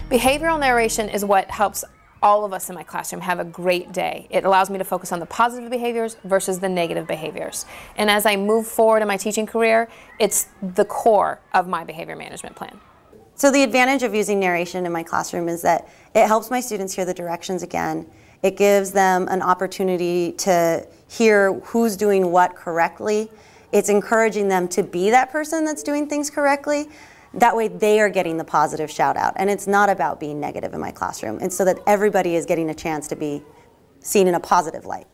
Behavioral narration is what helps all of us in my classroom have a great day. It allows me to focus on the positive behaviors versus the negative behaviors. And as I move forward in my teaching career, it's the core of my behavior management plan. So the advantage of using narration in my classroom is that it helps my students hear the directions again. It gives them an opportunity to hear who's doing what correctly. It's encouraging them to be that person that's doing things correctly. That way they are getting the positive shout out. And it's not about being negative in my classroom. It's so that everybody is getting a chance to be seen in a positive light.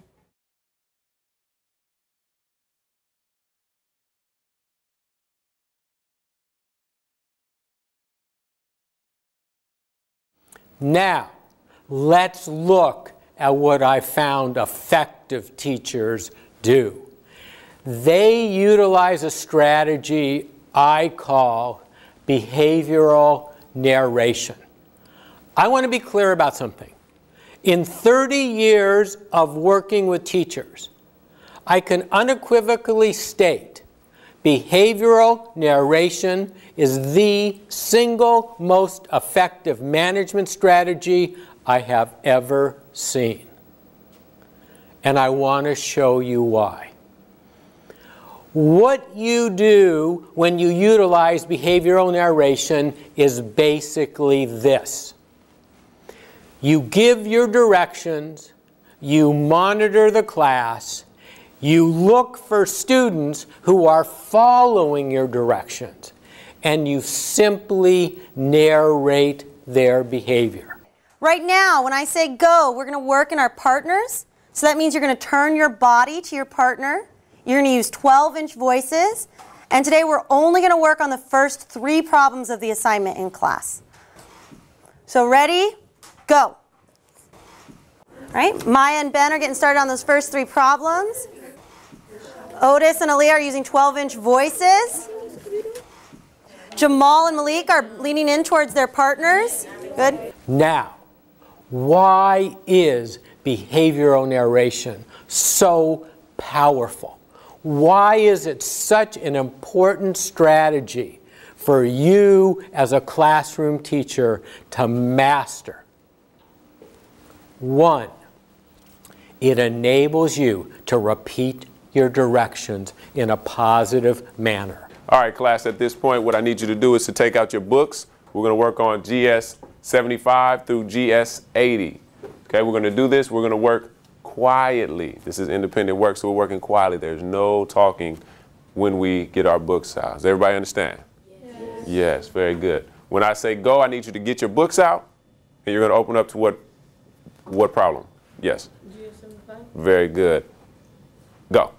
Now, let's look at what I found effective teachers do. They utilize a strategy I call behavioral narration. I want to be clear about something. In 30 years of working with teachers, I can unequivocally state behavioral narration is the single most effective management strategy I have ever seen. And I want to show you why. What you do when you utilize behavioral narration is basically this. You give your directions, you monitor the class, you look for students who are following your directions, and you simply narrate their behavior. Right now, when I say go, we're going to work in our partners. So that means you're going to turn your body to your partner. You're going to use 12-inch voices. And today we're only going to work on the first 3 problems of the assignment in class. So ready? Go. All right, Maya and Ben are getting started on those first 3 problems. Otis and Aaliyah are using 12-inch voices. Jamal and Malik are leaning in towards their partners. Good. Now, why is behavioral narration so powerful? Why is it such an important strategy for you as a classroom teacher to master? 1, it enables you to repeat your directions in a positive manner. All right, class, at this point, what I need you to do is to take out your books. We're going to work on GS 75 through GS 80. Okay, we're going to do this. We're going to work quietly. This is independent work, so we're working quietly. There's no talking when we get our books out. Does everybody understand? Yes. Yes, very good. When I say go, I need you to get your books out, and you're going to open up to what problem? Yes. GS 75. Very good. Go.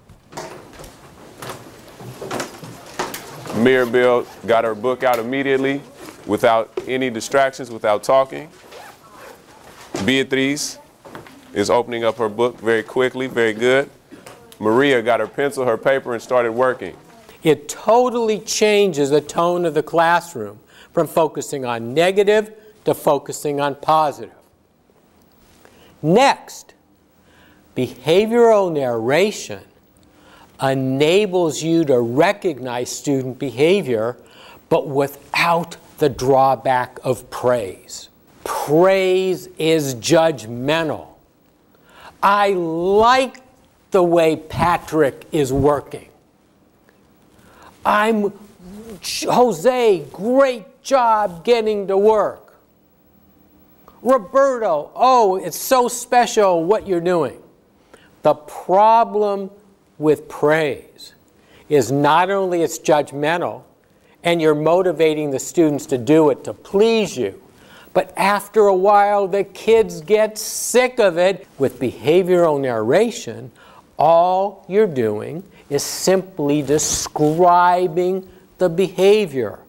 Mirabelle got her book out immediately without any distractions, without talking. Beatriz is opening up her book very quickly, very good. Maria got her pencil, her paper, and started working. It totally changes the tone of the classroom from focusing on negative to focusing on positive. Next, behavioral narration enables you to recognize student behavior, but without the drawback of praise. Praise is judgmental. I like the way Patrick is working. Jose, great job getting to work. Roberto, oh, it's so special what you're doing. The problem with praise is not only it's judgmental and you're motivating the students to do it to please you, but after a while the kids get sick of it. With behavioral narration, all you're doing is simply describing the behavior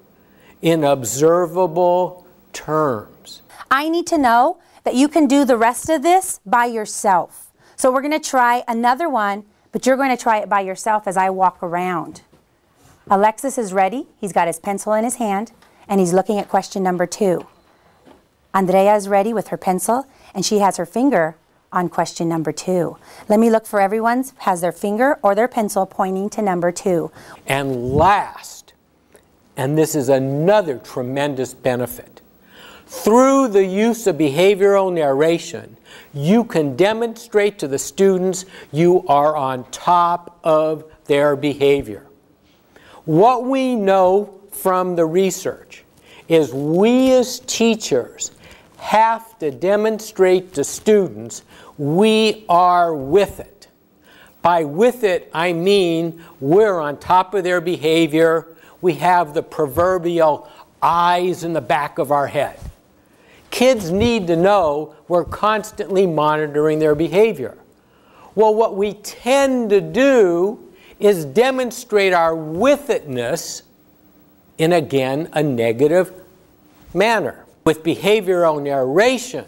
in observable terms. I need to know that you can do the rest of this by yourself. So we're going to try another one, but you're going to try it by yourself as I walk around. Alexis is ready. He's got his pencil in his hand, and he's looking at question number 2. Andrea is ready with her pencil, and she has her finger on question number 2. Let me look for everyone has their finger or their pencil pointing to number 2. And last, and this is another tremendous benefit, Through the use of behavioral narration, you can demonstrate to the students you are on top of their behavior. What we know from the research is we as teachers have to demonstrate to students we are with it. By with it, I mean we're on top of their behavior. We have the proverbial eyes in the back of our head. Kids need to know we're constantly monitoring their behavior. Well, what we tend to do is demonstrate our with-itness in, again, a negative manner. With behavioral narration,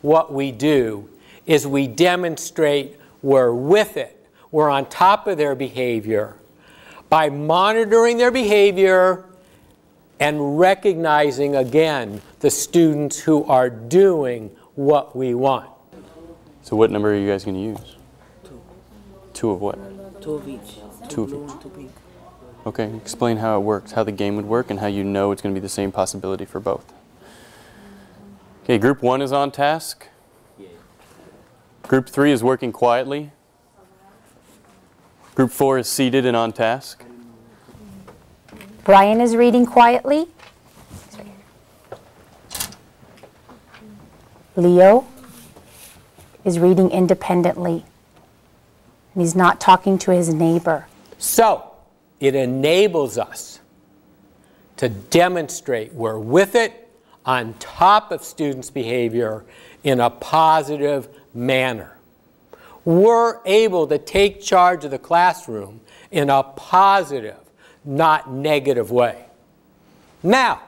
what we do is we demonstrate we're with it. We're on top of their behavior by monitoring their behavior and recognizing, again, the students who are doing what we want. So what number are you guys going to use? Two of what? Two of each. Two of Blue each. and two pink. Okay, explain how it works, how the game would work, and how you know it's going to be the same possibility for both. Okay, group 1 is on task. Group 3 is working quietly. Group 4 is seated and on task. Brian is reading quietly. Leo is reading independently. And he's not talking to his neighbor. So, it enables us to demonstrate we're with it, on top of students' behavior in a positive manner. We're able to take charge of the classroom in a positive, not negative way. Now,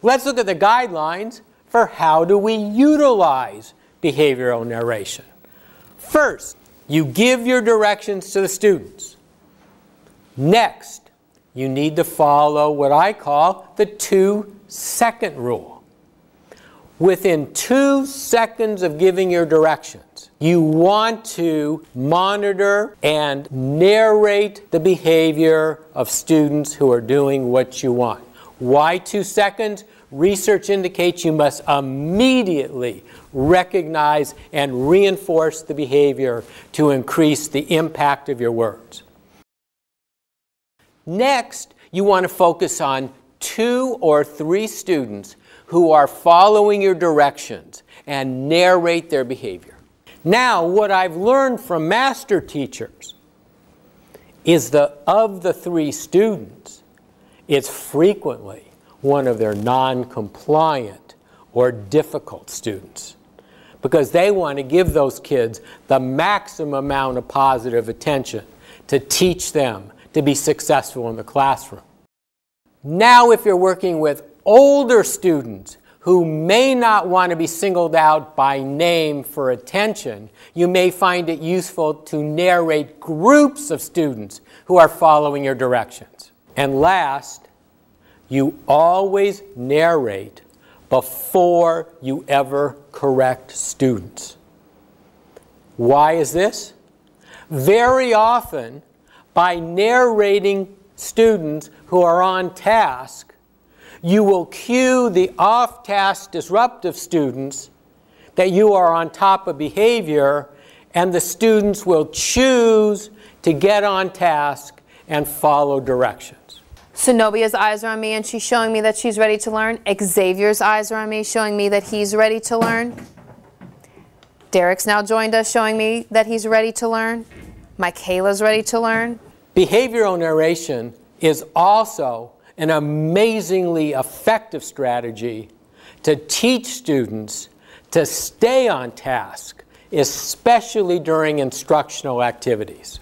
let's look at the guidelines for how do we utilize behavioral narration. First, you give your directions to the students. Next, you need to follow what I call the 2-second rule. Within 2 seconds of giving your directions, you want to monitor and narrate the behavior of students who are doing what you want. Why 2 seconds? Research indicates you must immediately recognize and reinforce the behavior to increase the impact of your words. Next, you want to focus on 2 or 3 students who are following your directions and narrate their behavior. Now, what I've learned from master teachers is that of the 3 students, it's frequently one of their non-compliant or difficult students, because they want to give those kids the maximum amount of positive attention to teach them to be successful in the classroom. Now, if you're working with older students who may not want to be singled out by name for attention, you may find it useful to narrate groups of students who are following your directions. And last, you always narrate before you ever correct students. Why is this? Very often, by narrating students who are on task, you will cue the off-task disruptive students that you are on top of behavior, and the students will choose to get on task and follow directions. Zenobia's eyes are on me and she's showing me that she's ready to learn. Xavier's eyes are on me, showing me that he's ready to learn. Derek's now joined us, showing me that he's ready to learn. Michaela's ready to learn. Behavioral narration is also an amazingly effective strategy to teach students to stay on task, especially during instructional activities.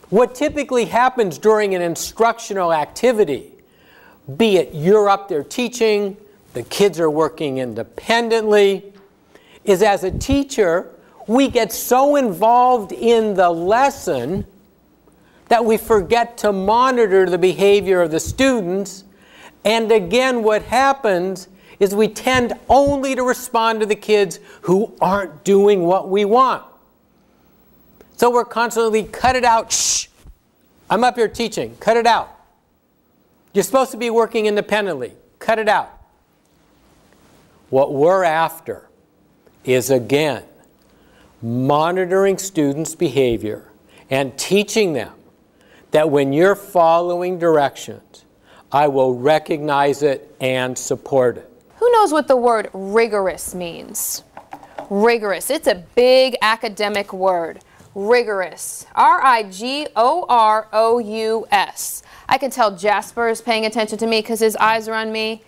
What typically happens during an instructional activity, be it you're up there teaching, the kids are working independently, is as a teacher, we get so involved in the lesson that we forget to monitor the behavior of the students. And again, what happens is we tend only to respond to the kids who aren't doing what we want. So we're constantly, cut it out, shh, I'm up here teaching, cut it out. You're supposed to be working independently, cut it out. What we're after is, again, monitoring students' behavior and teaching them that when you're following directions, I will recognize it and support it. Who knows what the word rigorous means? Rigorous. It's a big academic word. Rigorous. R-I-G-O-R-O-U-S. I can tell Jasper is paying attention to me because his eyes are on me.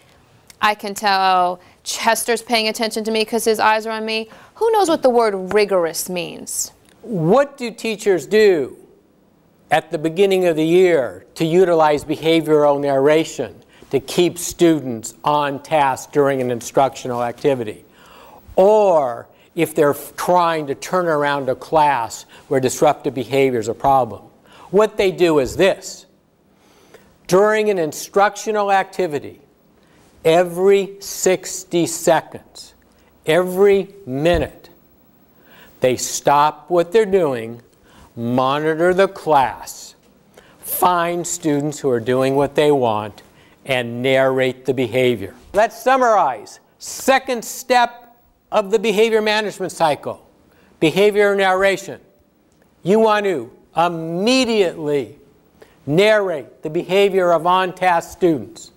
I can tell Chester's paying attention to me because his eyes are on me. Who knows what the word rigorous means? What do teachers do at the beginning of the year to utilize behavioral narration to keep students on task during an instructional activity? Or if they're trying to turn around a class where disruptive behavior is a problem. What they do is this. During an instructional activity, every 60 seconds, every minute, they stop what they're doing, monitor the class, find students who are doing what they want, and narrate the behavior. Let's summarize. Second step of the behavior management cycle, behavior narration. You want to immediately narrate the behavior of on-task students,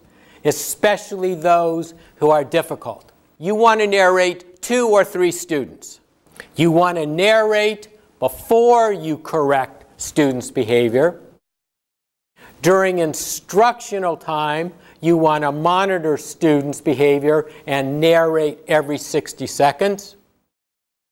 especially those who are difficult. You want to narrate 2 or 3 students. You want to narrate before you correct students' behavior. During instructional time, you want to monitor students' behavior and narrate every 60 seconds.